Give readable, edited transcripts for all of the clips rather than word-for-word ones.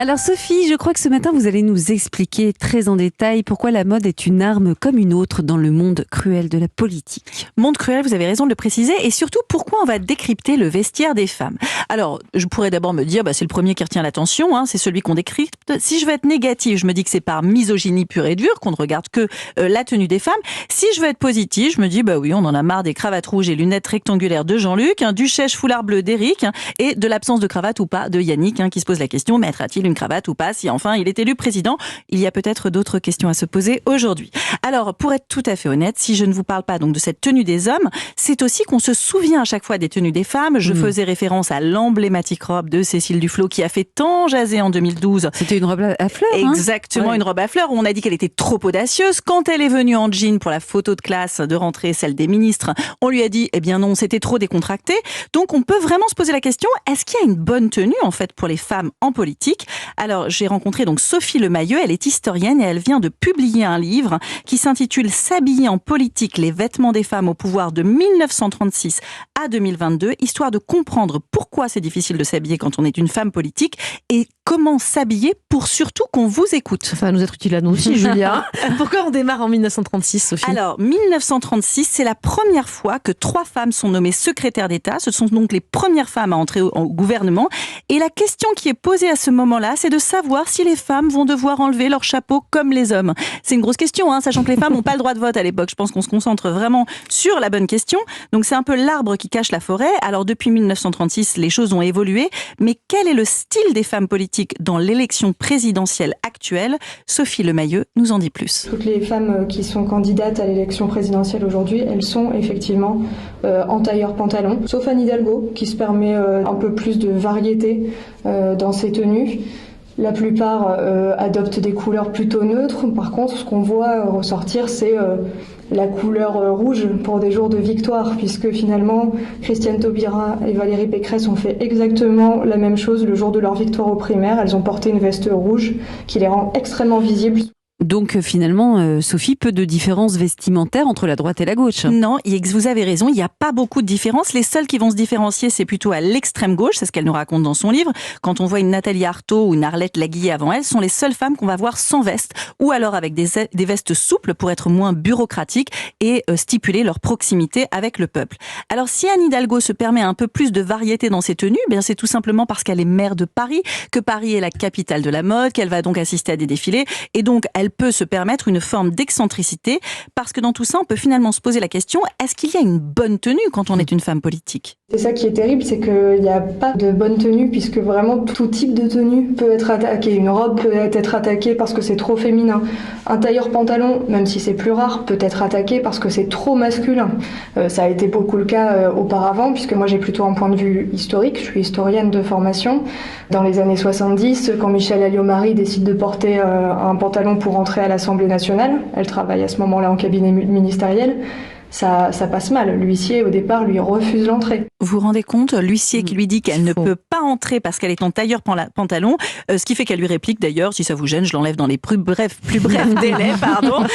Alors Sophie, je crois que ce matin vous allez nous expliquer très en détail pourquoi la mode est une arme comme une autre dans le monde cruel de la politique. Monde cruel, vous avez raison de le préciser, et surtout pourquoi on va décrypter le vestiaire des femmes. Alors, je pourrais d'abord me dire, c'est le premier qui retient l'attention, c'est celui qu'on décrypte. Si je veux être négative, je me dis que c'est par misogynie pure et dure, qu'on ne regarde que la tenue des femmes. Si je veux être positive, je me dis, oui, on en a marre des cravates rouges et lunettes rectangulaires de Jean-Luc, du chèche foulard bleu d'Éric, et de l'absence de cravate ou pas de Yannick, qui se pose la question, mettra-t-il une cravate ou pas si enfin il est élu président? Il y a peut-être d'autres questions à se poser aujourd'hui. Alors, pour être tout à fait honnête, si je ne vous parle pas donc de cette tenue des hommes, c'est aussi qu'on se souvient à chaque fois des tenues des femmes. Je faisais référence à l'emblématique robe de Cécile Duflot qui a fait tant jaser en 2012. C'était une robe à fleurs. Exactement, une robe à fleurs où on a dit qu'elle était trop audacieuse. Quand elle est venue en jean pour la photo de classe de rentrée, celle des ministres, on lui a dit, non, c'était trop décontracté. Donc, on peut vraiment se poser la question, est-ce qu'il y a une bonne tenue, en fait, pour les femmes en politique? Alors, j'ai rencontré donc Sophie Lemayeux, elle est historienne et elle vient de publier un livre qui s'intitule S'habiller en politique, les vêtements des femmes au pouvoir de 1936 à 2022, histoire de comprendre pourquoi c'est difficile de s'habiller quand on est une femme politique et comment s'habiller pour surtout qu'on vous écoute. Ça va nous être utile à nous aussi, Julia. Pourquoi on démarre en 1936, Sophie? Alors, 1936, c'est la première fois que 3 femmes sont nommées secrétaires d'État. Ce sont donc les premières femmes à entrer au gouvernement. Et la question qui est posée à ce moment-là, c'est de savoir si les femmes vont devoir enlever leur chapeau comme les hommes. C'est une grosse question, sachant que les femmes n'ont pas le droit de vote à l'époque. Je pense qu'on se concentre vraiment sur la bonne question. Donc, c'est un peu l'arbre qui cache la forêt. Alors, depuis 1936, les choses ont évolué. Mais quel est le style des femmes politiques dans l'élection présidentielle actuelle? Sophie Lemayeux nous en dit plus. Toutes les femmes qui sont candidates à l'élection présidentielle aujourd'hui, elles sont effectivement en tailleur-pantalon, sauf Anne Hidalgo, qui se permet un peu plus de variété dans ses tenues. La plupart adoptent des couleurs plutôt neutres. Par contre, ce qu'on voit ressortir, c'est la couleur rouge pour des jours de victoire, puisque finalement, Christiane Taubira et Valérie Pécresse ont fait exactement la même chose le jour de leur victoire aux primaires. Elles ont porté une veste rouge qui les rend extrêmement visibles. Donc finalement, Sophie, peu de différences vestimentaires entre la droite et la gauche. Non, vous avez raison, il n'y a pas beaucoup de différences. Les seuls qui vont se différencier, c'est plutôt à l'extrême gauche, c'est ce qu'elle nous raconte dans son livre. Quand on voit une Nathalie Arthaud ou une Arlette Laguiller avant elle, sont les seules femmes qu'on va voir sans veste, ou alors avec des vestes souples pour être moins bureaucratiques et stipuler leur proximité avec le peuple. Alors si Anne Hidalgo se permet un peu plus de variété dans ses tenues, c'est tout simplement parce qu'elle est maire de Paris, que Paris est la capitale de la mode, qu'elle va donc assister à des défilés, et donc elle peut se permettre une forme d'excentricité, parce que dans tout ça, on peut finalement se poser la question, est-ce qu'il y a une bonne tenue quand on est une femme politique? C'est ça qui est terrible, c'est qu'il n'y a pas de bonne tenue, puisque vraiment tout type de tenue peut être attaqué. Une robe peut être attaquée parce que c'est trop féminin. Un tailleur-pantalon, même si c'est plus rare, peut être attaqué parce que c'est trop masculin. Ça a été beaucoup le cas auparavant, puisque moi j'ai plutôt un point de vue historique, je suis historienne de formation. Dans les années 70, quand Michèle Alliot-Marie décide de porter un pantalon pour entrer à l'Assemblée nationale, elle travaille à ce moment-là en cabinet ministériel, ça passe mal. L'huissier, au départ, lui refuse l'entrée. Vous vous rendez compte? L'huissier qui lui dit qu'elle ne peut pas entrer parce qu'elle est en tailleur-pantalon, ce qui fait qu'elle lui réplique d'ailleurs, si ça vous gêne, je l'enlève dans les plus brefs délais, pardon.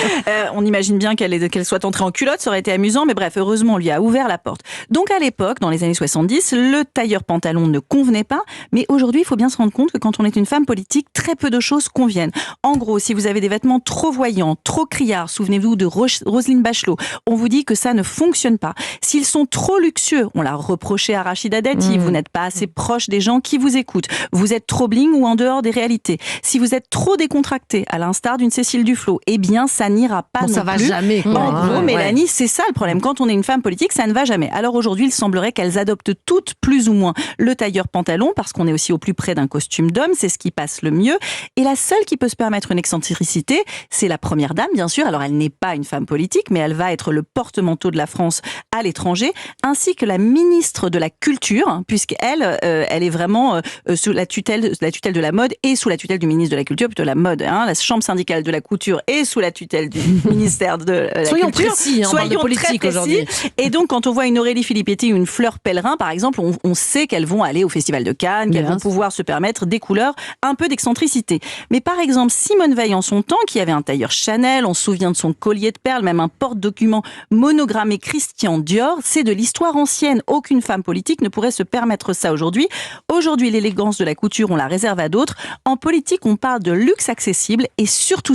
On imagine bien qu'elle soit entrée en culotte, ça aurait été amusant, mais bref, heureusement, on lui a ouvert la porte. Donc à l'époque, dans les années 70, le tailleur-pantalon ne convenait pas, mais aujourd'hui, il faut bien se rendre compte que quand on est une femme politique, très peu de choses conviennent. En gros, si vous avez des vêtements trop voyants, trop criards, souvenez-vous de Roselyne Bachelot, on vous dit que ça ne fonctionne pas. S'ils sont trop luxueux, on l'a reproché à Rachida Dati, vous n'êtes pas assez proche des gens qui vous écoutent. Vous êtes trop bling ou en dehors des réalités. Si vous êtes trop décontracté, à l'instar d'une Cécile Duflot, ça n'ira pas non plus. Ça va jamais. En gros, Mélanie, c'est ça le problème. Quand on est une femme politique, ça ne va jamais. Alors aujourd'hui, il semblerait qu'elles adoptent toutes plus ou moins le tailleur-pantalon, parce qu'on est aussi au plus près d'un costume d'homme, c'est ce qui passe le mieux. Et la seule qui peut se permettre une excentricité, c'est la première dame, bien sûr. Alors elle n'est pas une femme politique, mais elle va être le porte-manteau de la France à l'étranger, ainsi que la ministre de la Culture, puisqu'elle elle est vraiment sous la tutelle de la mode et sous la tutelle du ministre de la Culture, plutôt la mode. La chambre syndicale de la couture est sous la tutelle du ministère de la Soyons Culture. Précis, Soyons politique aujourd'hui. Et donc, quand on voit une Aurélie Filippetti ou une Fleur Pellerin, par exemple, on sait qu'elles vont aller au Festival de Cannes, qu'elles vont pouvoir se permettre des couleurs, un peu d'excentricité. Mais par exemple, Simone Veil en son temps, qui avait un tailleur Chanel, on se souvient de son collier de perles, même un porte-document monogrammé Christian Dior. C'est de l'histoire ancienne. Aucune femme politique ne pourrait se permettre ça aujourd'hui. Aujourd'hui, l'élégance de la couture, on la réserve à d'autres. En politique, on parle de luxe accessible et surtout,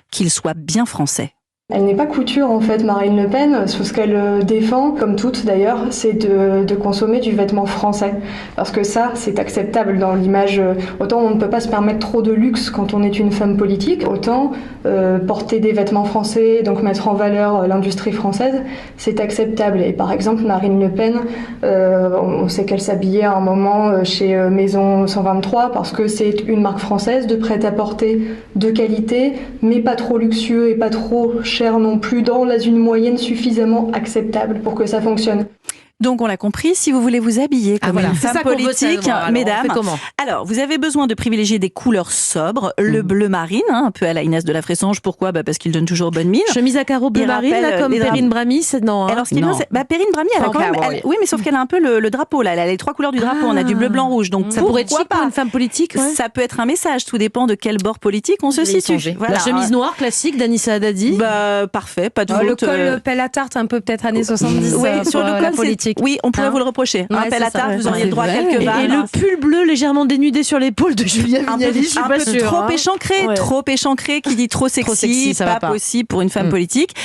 qu'il soit bien français. Elle n'est pas couture en fait, Marine Le Pen. Ce qu'elle défend, comme toutes d'ailleurs, c'est de consommer du vêtement français. Parce que ça, c'est acceptable dans l'image. Autant on ne peut pas se permettre trop de luxe quand on est une femme politique, autant porter des vêtements français, donc mettre en valeur l'industrie française, c'est acceptable. Et par exemple, Marine Le Pen, on sait qu'elle s'habillait à un moment chez Maison 123 parce que c'est une marque française de prêt-à-porter de qualité, mais pas trop luxueux et pas trop cher non plus, dans une moyenne suffisamment acceptable pour que ça fonctionne. Donc on l'a compris, si vous voulez vous habiller comme une femme politique, mesdames, alors vous avez besoin de privilégier des couleurs sobres, le bleu marine, un peu à la Inès de la Fressange. Pourquoi ? Parce qu'il donne toujours bonne mine. Chemise à carreaux bleu marine, là, comme Perrine Brami, non. Alors ce qui est bien, c'est Perrine Brami, elle a quand même, oui, mais sauf qu'elle a un peu le drapeau là, elle a les 3 couleurs du drapeau, on a du bleu, blanc, rouge. Donc ça pourrait être chic pour une femme politique. Ça peut être un message, tout dépend de quel bord politique on se situe. Voilà. La chemise noire classique d'Anissa Haddadi. Parfait, pas de faute. Le col pelle à tarte, un peu peut-être années 70. Oui, sur le col politique. Oui, on pourrait vous le reprocher. Un pelle à tarte, vous auriez le droit à quelques vannes. Et le pull bleu légèrement dénudé sur l'épaule de Julia Vignali, je suis pas sûre. Trop échancré, qui dit trop sexy, pas possible pour une femme politique.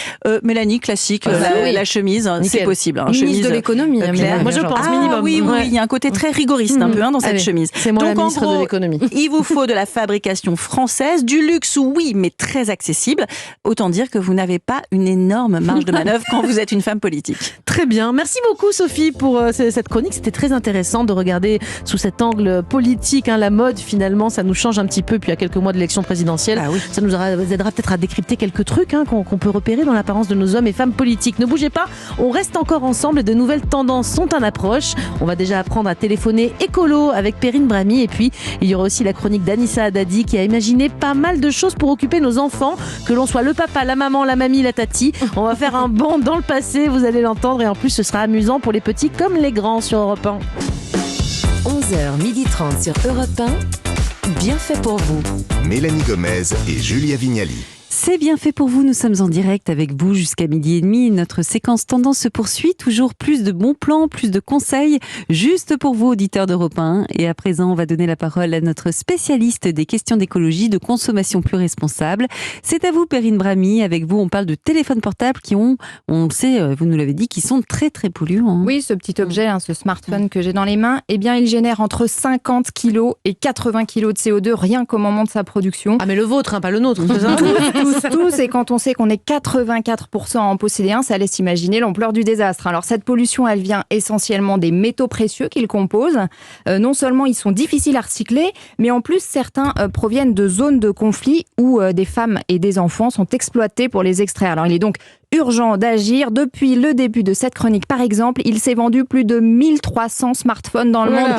Mélanie, classique, la chemise, c'est possible. Ministre de l'économie, moi je pense minimum. Oui, il y a un côté très rigoriste un peu dans cette chemise. C'est moi la ministre de l'économie. Il vous faut de la fabrication française, du luxe, oui, mais très accessible. Autant dire que vous n'avez pas une énorme marge de manœuvre quand vous êtes une femme politique. Très bien. Merci beaucoup Sophie pour cette chronique. C'était très intéressant de regarder sous cet angle politique, la mode finalement, ça nous change un petit peu. Puis à quelques mois de l'élection présidentielle, ça nous aidera peut-être à décrypter quelques trucs qu'on peut repérer dans l'apparence de nos hommes et femmes politiques. Ne bougez pas, on reste encore ensemble et de nouvelles tendances sont en approche. On va déjà apprendre à téléphoner écolo avec Perrine Brami et puis il y aura aussi la chronique d'Anissa Haddadi qui a imaginé pas mal de choses pour occuper nos enfants, que l'on soit le papa, la maman, la mamie, la tati. On va faire un bond dans le passé, vous allez l'entendre et en plus ce sera amusant pour les petits comme les grands sur Europe 1. 11h30 sur Europe 1, bien fait pour vous. Mélanie Gomez et Julia Vignali. C'est bien fait pour vous, nous sommes en direct avec vous jusqu'à 12h30. Notre séquence tendance se poursuit, toujours plus de bons plans, plus de conseils, juste pour vous auditeurs d'Europe 1. Et à présent, on va donner la parole à notre spécialiste des questions d'écologie, de consommation plus responsable. C'est à vous Perrine Brami, avec vous on parle de téléphones portables qui on le sait, vous nous l'avez dit, qui sont très très polluants. Oui, ce petit objet, ce smartphone que j'ai dans les mains, il génère entre 50 kg et 80 kg de CO2 rien qu'au moment de sa production. Ah mais le vôtre, pas le nôtre. Tous, et quand on sait qu'on est 84% à en posséder un, ça laisse imaginer l'ampleur du désastre. Alors cette pollution, elle vient essentiellement des métaux précieux qu'ils composent. Non seulement ils sont difficiles à recycler, mais en plus certains proviennent de zones de conflit où des femmes et des enfants sont exploités pour les extraire. Alors il est donc urgent d'agir. Depuis le début de cette chronique, par exemple, il s'est vendu plus de 1300 smartphones dans le monde.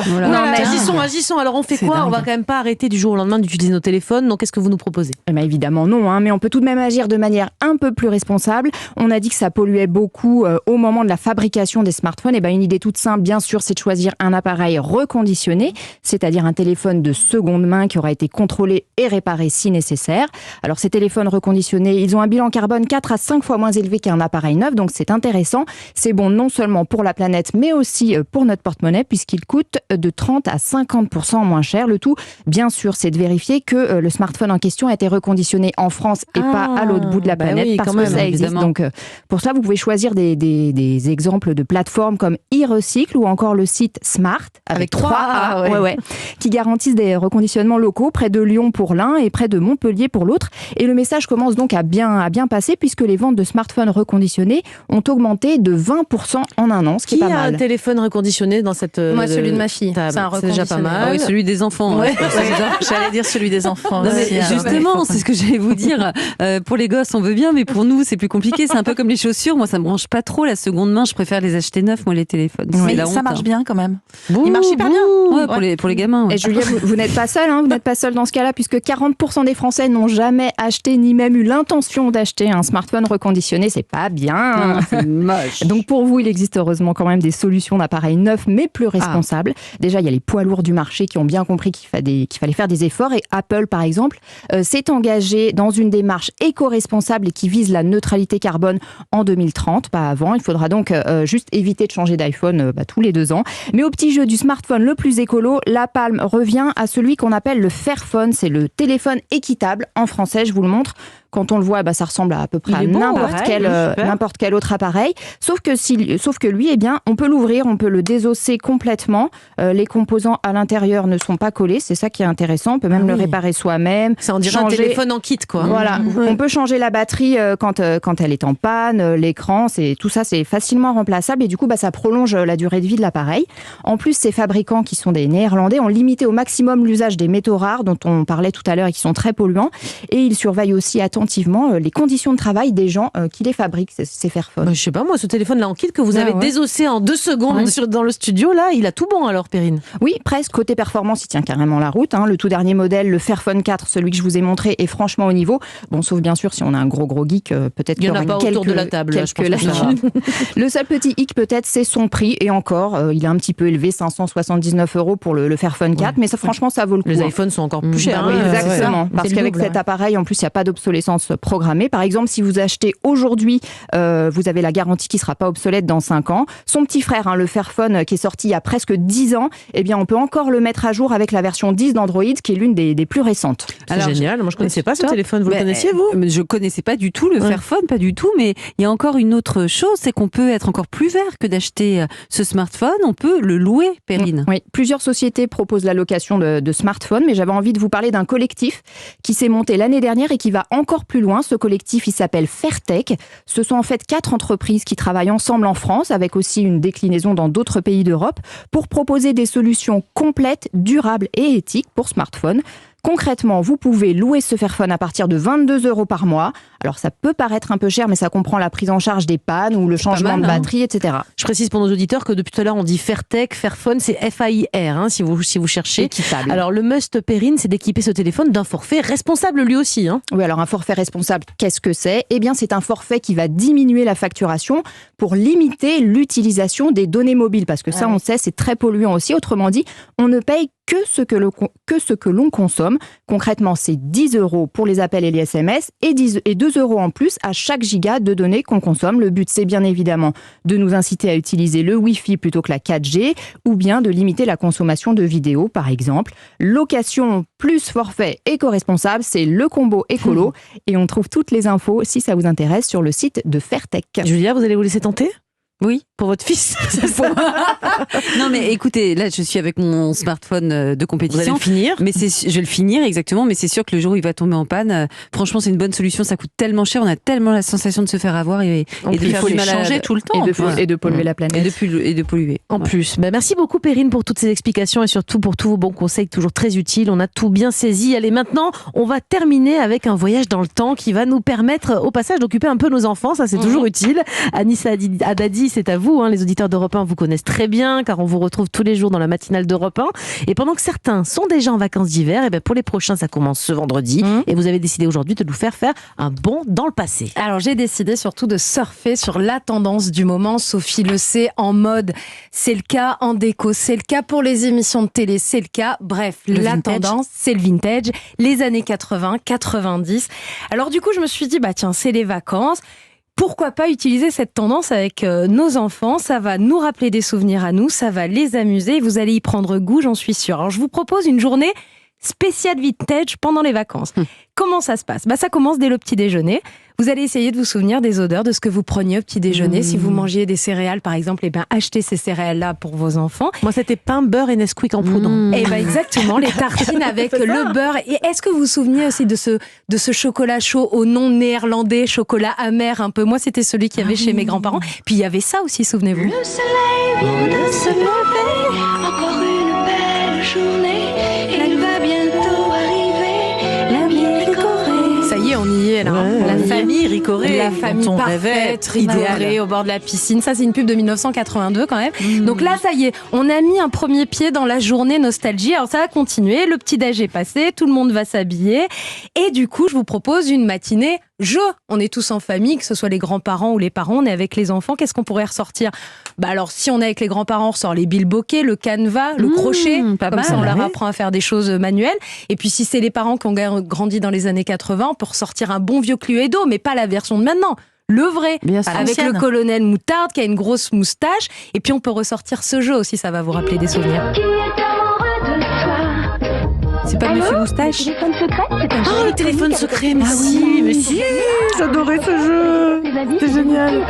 Agissons. Alors on fait quoi ? Dingue. On va quand même pas arrêter du jour au lendemain d'utiliser nos téléphones. Donc qu'est-ce que vous nous proposez ? Évidemment non, mais on peut tout de même agir de manière un peu plus responsable. On a dit que ça polluait beaucoup au moment de la fabrication des smartphones. Une idée toute simple, bien sûr, c'est de choisir un appareil reconditionné, c'est-à-dire un téléphone de seconde main qui aura été contrôlé et réparé si nécessaire. Alors ces téléphones reconditionnés, ils ont un bilan carbone 4 à 5 fois moins élevé qu'un appareil neuf, donc c'est intéressant. C'est bon non seulement pour la planète, mais aussi pour notre porte-monnaie, puisqu'il coûte de 30 à 50% moins cher. Le tout, bien sûr, c'est de vérifier que le smartphone en question a été reconditionné en France et pas à l'autre bout de la planète, parce que ça existe. Donc pour cela, vous pouvez choisir des exemples de plateformes comme e-recycle ou encore le site Smart, avec 3 A, qui garantissent des reconditionnements locaux près de Lyon pour l'un et près de Montpellier pour l'autre. Et le message commence donc à bien passer, puisque les ventes de smartphones reconditionnés ont augmenté de 20% en un an, ce qui est pas mal. Qui a un téléphone reconditionné dans cette Moi, celui de ma fille. C'est déjà pas mal. Oui, celui des enfants. J'allais dire celui des enfants. Justement, c'est ce que j'allais vous dire. Pour les gosses, on veut bien, mais pour nous, c'est plus compliqué. C'est un peu comme les chaussures. Moi, ça me branche pas trop la seconde main. Je préfère les acheter neufs, moi, les téléphones. Mais ça marche bien quand même. Il marche hyper bien. Pour les gamins. Et Julia, vous n'êtes pas seule, vous n'êtes pas seule dans ce cas-là, puisque 40% des Français n'ont jamais acheté ni même eu l'intention d'acheter un smartphone reconditionné. déconner, c'est pas bien. C'est moche. Donc pour vous, il existe heureusement quand même des solutions d'appareils neufs, mais plus responsables. Déjà, il y a les poids lourds du marché qui ont bien compris qu'il fallait faire des efforts. Et Apple, par exemple, s'est engagé dans une démarche éco-responsable et qui vise la neutralité carbone en 2030, pas avant. Il faudra donc juste éviter de changer d'iPhone tous les 2 ans. Mais au petit jeu du smartphone le plus écolo, la palme revient à celui qu'on appelle le Fairphone. C'est le téléphone équitable. En français, je vous le montre. Quand on le voit, ça ressemble à peu près à n'importe quel autre appareil. Sauf que lui, eh bien, on peut l'ouvrir, on peut le désosser complètement. Les composants à l'intérieur ne sont pas collés. C'est ça qui est intéressant. On peut même le réparer soi-même. Ça, on dirait un téléphone en kit, quoi. Voilà. On peut changer la batterie quand elle est en panne, l'écran, tout ça, c'est facilement remplaçable. Et du coup, ça prolonge la durée de vie de l'appareil. En plus, ces fabricants qui sont des Néerlandais ont limité au maximum l'usage des métaux rares dont on parlait tout à l'heure et qui sont très polluants. Et ils surveillent aussi attentivement les conditions de travail des gens qui les fabriquent, ces Fairphone. Je sais pas, moi, ce téléphone-là en kit que vous avez désossé en 2 secondes dans le studio, là, il a tout bon alors, Perrine. Oui, presque. Côté performance, il tient carrément la route. Le tout dernier modèle, le Fairphone 4, celui que je vous ai montré, est franchement au niveau. Bon, sauf bien sûr si on a un gros geek, peut-être qu'il y en a pas autour de la table. Là, je pense Le seul petit hic peut-être, c'est son prix. Et encore, il est un petit peu élevé, 579 € pour le Fairphone 4. Mais ça, franchement, ça vaut le coup. Les iPhones sont encore plus chers. Oui, exactement. Parce qu'avec cet appareil, en plus, il n'y a pas d'obsolescence programmée. Par exemple, si vous achetez aujourd'hui, vous avez la garantie qui ne sera pas obsolète dans 5 ans. Son petit frère, le Fairphone, qui est sorti il y a presque 10 ans, eh bien, on peut encore le mettre à jour avec la version 10 d'Android, qui est l'une des plus récentes. C'est génial. Moi, je ne connaissais pas ce téléphone. Vous le connaissiez, vous ? Je ne connaissais pas du tout le Fairphone, pas du tout. Mais il y a encore une autre chose, c'est qu'on peut être encore plus vert que d'acheter ce smartphone. On peut le louer, Perrine. Oui, plusieurs sociétés proposent la location de smartphones, mais j'avais envie de vous parler d'un collectif qui s'est monté l'année dernière et qui va encore plus loin. Ce collectif, il s'appelle Fairtech. Ce sont en fait 4 entreprises qui travaillent ensemble en France, avec aussi une déclinaison dans d'autres pays d'Europe, pour proposer des solutions complètes, durables et éthiques pour smartphones. Concrètement, vous pouvez louer ce Fairphone à partir de 22 € par mois. Alors ça peut paraître un peu cher, mais ça comprend la prise en charge des pannes ou le changement de batterie, etc. Je précise pour nos auditeurs que depuis tout à l'heure on dit Fairtech, Fairphone, c'est F-A-I-R, si vous cherchez. Équitable. Alors le must, Perrine, c'est d'équiper ce téléphone d'un forfait responsable lui aussi. Oui, alors un forfait responsable, qu'est-ce que c'est ? Eh bien c'est un forfait qui va diminuer la facturation pour limiter l'utilisation des données mobiles, parce que ça on sait, c'est très polluant aussi. Autrement dit, on ne paye que ce que l'on consomme. Concrètement, c'est 10 € pour les appels et les SMS et 2 € en plus à chaque giga de données qu'on consomme. Le but, c'est bien évidemment de nous inciter à utiliser le Wi-Fi plutôt que la 4G ou bien de limiter la consommation de vidéos, par exemple. Location plus forfait éco-responsable, c'est le combo écolo. Et on trouve toutes les infos, si ça vous intéresse, sur le site de Fairtech. Julia, vous allez vous laisser tenter ? Oui. Pour votre fils. Non, mais écoutez, là, je suis avec mon smartphone de compétition. Vous allez le finir ? Mais je vais le finir, exactement. Mais c'est sûr que le jour où il va tomber en panne, franchement, c'est une bonne solution. Ça coûte tellement cher. On a tellement la sensation de se faire avoir et de faire du mal à changer tout le temps. Et de polluer la planète. Et de polluer. En plus. Merci beaucoup, Perrine, pour toutes ces explications et surtout pour tous vos bons conseils, toujours très utiles. On a tout bien saisi. Allez, maintenant, on va terminer avec un voyage dans le temps qui va nous permettre, au passage, d'occuper un peu nos enfants. Ça, c'est toujours utile. Anissa Haddadi, c'est à vous. Les auditeurs d'Europe 1 vous connaissent très bien, car on vous retrouve tous les jours dans la matinale d'Europe 1. Et pendant que certains sont déjà en vacances d'hiver, et bien pour les prochains, ça commence ce vendredi. Et vous avez décidé aujourd'hui de nous faire un bond dans le passé. Alors j'ai décidé surtout de surfer sur la tendance du moment. Sophie le sait, en mode, c'est le cas en déco, c'est le cas pour les émissions de télé, c'est le cas. Bref, la tendance, c'est le vintage, les années 80, 90. Alors du coup, je me suis dit, tiens, c'est les vacances. Pourquoi pas utiliser cette tendance avec nos enfants ? Ça va nous rappeler des souvenirs à nous, ça va les amuser. Vous allez y prendre goût, j'en suis sûre. Alors, je vous propose une journée spéciale vintage pendant les vacances. Comment ça se passe ? Ça commence dès le petit déjeuner. Vous allez essayer de vous souvenir des odeurs de ce que vous preniez au petit déjeuner. Si vous mangiez des céréales, par exemple, achetez ces céréales-là pour vos enfants. Moi, c'était pain, beurre et Nesquik en poudre. Exactement, les tartines avec le beurre. Et est-ce que vous vous souvenez aussi de ce chocolat chaud au nom néerlandais, chocolat amer un peu ? Moi, c'était celui qu'il y avait chez mes grands-parents. Puis il y avait ça aussi, souvenez-vous. Le soleil vient de se lever, encore une belle journée. Il va bientôt arriver la mi-ricorée. Ça y est, on y est là. La famille Ricoré. la famille dont on parfaite, rêvait, idéale, au bord de la piscine. Ça, c'est une pub de 1982 quand même. Donc là, ça y est, on a mis un premier pied dans la journée nostalgie. Alors ça va continuer, le petit-déj est passé, tout le monde va s'habiller. Et du coup, je vous propose une matinée jeu. On est tous en famille, que ce soit les grands-parents ou les parents, on est avec les enfants. Qu'est-ce qu'on pourrait ressortir ? Alors, si on est avec les grands-parents, on ressort les bilboquets, le canevas, le crochet. Comme ça, on leur apprend à faire des choses manuelles. Et puis, si c'est les parents qui ont grandi dans les années 80, on peut ressortir un bon vieux Cluedo, mais pas la version de maintenant. Le vrai, avec le colonel Moutarde qui a une grosse moustache. Et puis, on peut ressortir ce jeu aussi, ça va vous rappeler des souvenirs. C'est pas Monsieur Moustache ? Le téléphone secret, mais si, j'adorais ce jeu. C'est génial.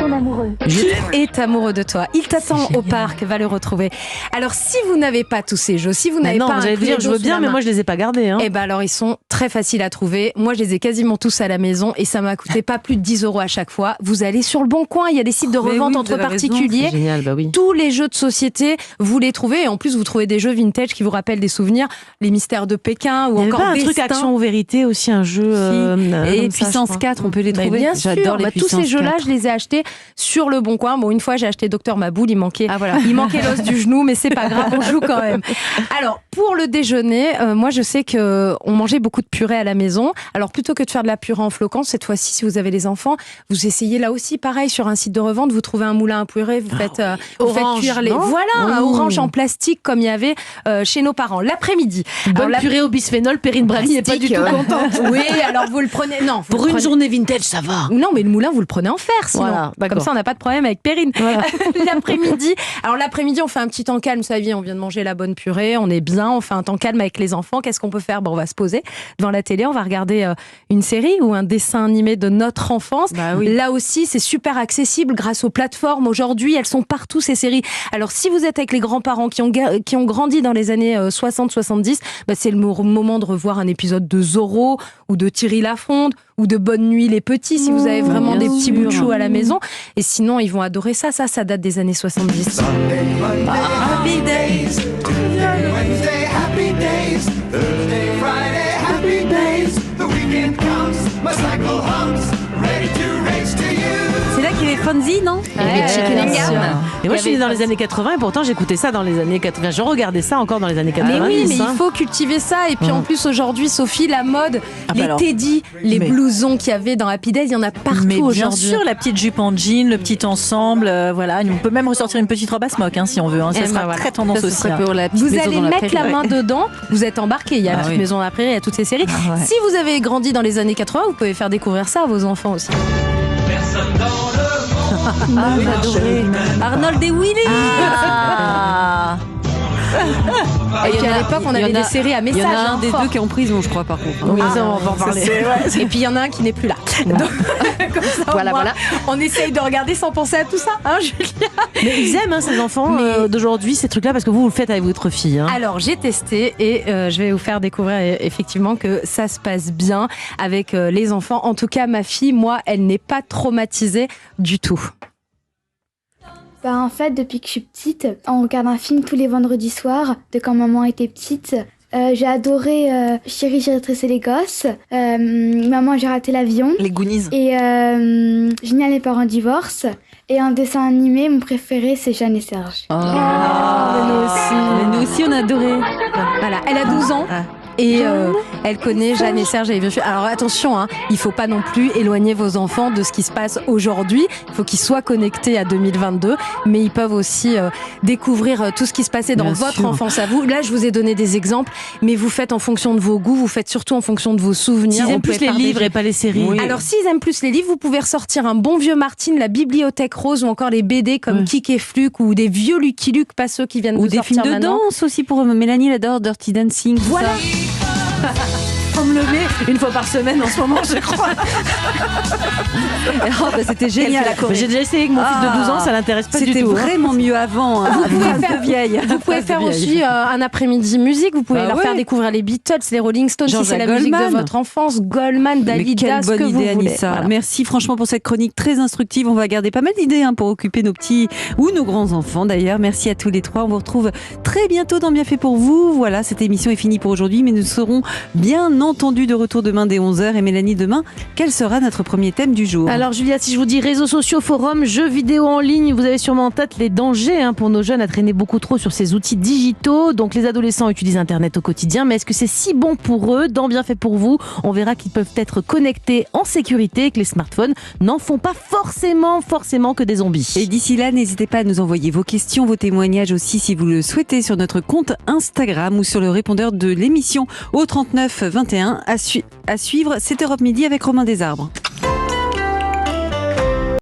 Qui est amoureux de toi ? Il t'attend au parc, va le retrouver. Alors, si vous n'avez pas tous ces jeux, si vous n'avez pas j'allais dire, je veux bien, mais moi je les ai pas gardés. Eh ben alors, ils sont très faciles à trouver. Moi, je les ai quasiment tous à la maison et ça m'a coûté pas plus de 10 € à chaque fois. Vous allez sur le Bon Coin, il y a des sites de revente entre particuliers. C'est génial, Tous les jeux de société, vous les trouvez. Et en plus, vous trouvez des jeux vintage qui vous rappellent des souvenirs, les mystères de Pékin ou encore un truc action ou vérité aussi, un jeu et Puissance 4, on peut les trouver. Bien sûr, j'adore les tous ces jeux-là, je les ai achetés sur le Bon Coin. Bon, une fois j'ai acheté Docteur Maboul, il manquait l'os du genou, mais c'est pas grave, on joue quand même. Alors pour le déjeuner, moi je sais que on mangeait beaucoup de purée à la maison. Alors plutôt que de faire de la purée en flocons, cette fois-ci, si vous avez les enfants, vous essayez là aussi, pareil, sur un site de revente, vous trouvez un moulin à purée, vous faites cuire les un orange en plastique comme il y avait chez nos parents l'après-midi. Bonne purée au bisphénol, Perrine Brady n'est pas du tout contente. Oui, alors vous le prenez. Non, pour une journée vintage, ça va. Non, mais le moulin, vous le prenez en fer, sinon. Comme ça, on n'a pas de problème avec Perrine. L'après-midi. Alors, l'après-midi, on fait un petit temps calme. Vous savez, on vient de manger la bonne purée, on est bien, on fait un temps calme avec les enfants. Qu'est-ce qu'on peut faire ? On va se poser devant la télé, on va regarder une série ou un dessin animé de notre enfance. Là aussi, c'est super accessible grâce aux plateformes. Aujourd'hui, elles sont partout, ces séries. Alors, si vous êtes avec les grands-parents qui ont grandi dans les années 60-70, c'est le moment de revoir un épisode de Zorro ou de Thierry Lafronde ou de Bonne Nuit les Petits si vous avez vraiment des petits bouts de chou à la maison. Et sinon, ils vont adorer ça. Ça date des années 70. Happy days. Wednesday, happy days. Thursday, Friday, happy days. The weekend comes, my cycle hums, ready to race to you. C'est là qu'il y avait Fonzie, non ? Et moi, je suis née dans les années 80 et pourtant, j'écoutais ça dans les années 80. Je regardais ça encore dans les années 80. Mais oui, mais il faut cultiver ça. Et puis en plus, aujourd'hui, Sophie, la mode, les teddy, les blousons qu'il y avait dans Happy Days, il y en a partout aujourd'hui. Bien sûr, la petite jupe en jean, le petit ensemble, voilà. On peut même ressortir une petite robe à smock si on veut. Ça sera très tendance aussi. Vous allez mettre la main dedans, vous êtes embarqués. Il y a la petite maison de la prairie, il y a toutes ces séries. Si vous avez grandi dans les années 80, vous pouvez faire découvrir ça à vos enfants aussi. Personne dans le monde. J'adorais. Arnold et Willy. Et puis à l'époque, on avait des séries à messages. Il y en a un des deux qui est en prison, je crois, par contre. Oui, ça, on va en parler. Et puis il y en a un qui n'est plus là. Donc, comme ça, voilà. On essaye de regarder sans penser à tout ça, hein, Julia. Mais ils aiment ces enfants d'aujourd'hui, ces trucs-là, parce que vous le faites avec votre fille. Hein. Alors j'ai testé et je vais vous faire découvrir effectivement que ça se passe bien avec les enfants. En tout cas, ma fille, moi, elle n'est pas traumatisée du tout. En fait, depuis que je suis petite, on regarde un film tous les vendredis soirs, de quand maman était petite. J'ai adoré Chérie, j'ai retressé les gosses, Maman, j'ai raté l'avion. Les Goonies. Et Génial, les parents divorcent. Et un dessin animé, mon préféré, c'est Jeanne et Serge. Nous aussi, on a adoré. Voilà, elle a 12 ans. Et elle connaît Jeanne et Serge. Alors attention, il faut pas non plus éloigner vos enfants de ce qui se passe aujourd'hui. Il faut qu'ils soient connectés à 2022, mais ils peuvent aussi découvrir tout ce qui se passait dans votre enfance à vous. Là, je vous ai donné des exemples, mais vous faites en fonction de vos goûts, vous faites surtout en fonction de vos souvenirs. S'ils aiment plus les livres et pas les séries. Oui. Alors s'ils aiment plus les livres, vous pouvez ressortir un bon vieux Martine, la Bibliothèque Rose ou encore les BD comme Kik et Fluke ou des vieux Lucky Luke, pas ceux qui viennent de sortir maintenant. Ou des films de danse aussi pour Mélanie, elle adore Dirty Dancing. Voilà. On me le met une fois par semaine en ce moment, je crois. C'était génial. J'ai déjà essayé avec mon fils de 12 ans, ça l'intéresse pas du tout. C'était vraiment mieux avant. Vous pouvez faire aussi un après-midi musique. Vous pouvez leur faire découvrir les Beatles, les Rolling Stones, si c'est la musique de votre enfance, Goldman, Dalida, ce que vous voulez. Voilà. Merci franchement pour cette chronique très instructive. On va garder pas mal d'idées pour occuper nos petits ou nos grands enfants d'ailleurs. Merci à tous les trois. On vous retrouve très bientôt dans Bien fait pour vous. Voilà, cette émission est finie pour aujourd'hui, mais nous serons bien entendu de retour retour demain dès 11h. Et Mélanie, demain, quel sera notre premier thème du jour? Alors Julia, si je vous dis réseaux sociaux, forums, jeux vidéo en ligne, vous avez sûrement en tête les dangers pour nos jeunes à traîner beaucoup trop sur ces outils digitaux. Donc les adolescents utilisent Internet au quotidien, mais est-ce que c'est si bon pour eux? Dans Bien fait pour vous, on verra qu'ils peuvent être connectés en sécurité et que les smartphones n'en font pas forcément que des zombies. Et d'ici là, n'hésitez pas à nous envoyer vos questions, vos témoignages aussi si vous le souhaitez sur notre compte Instagram ou sur le répondeur de l'émission au 39 21. À suivre, c'est Europe Midi avec Romain Desarbres.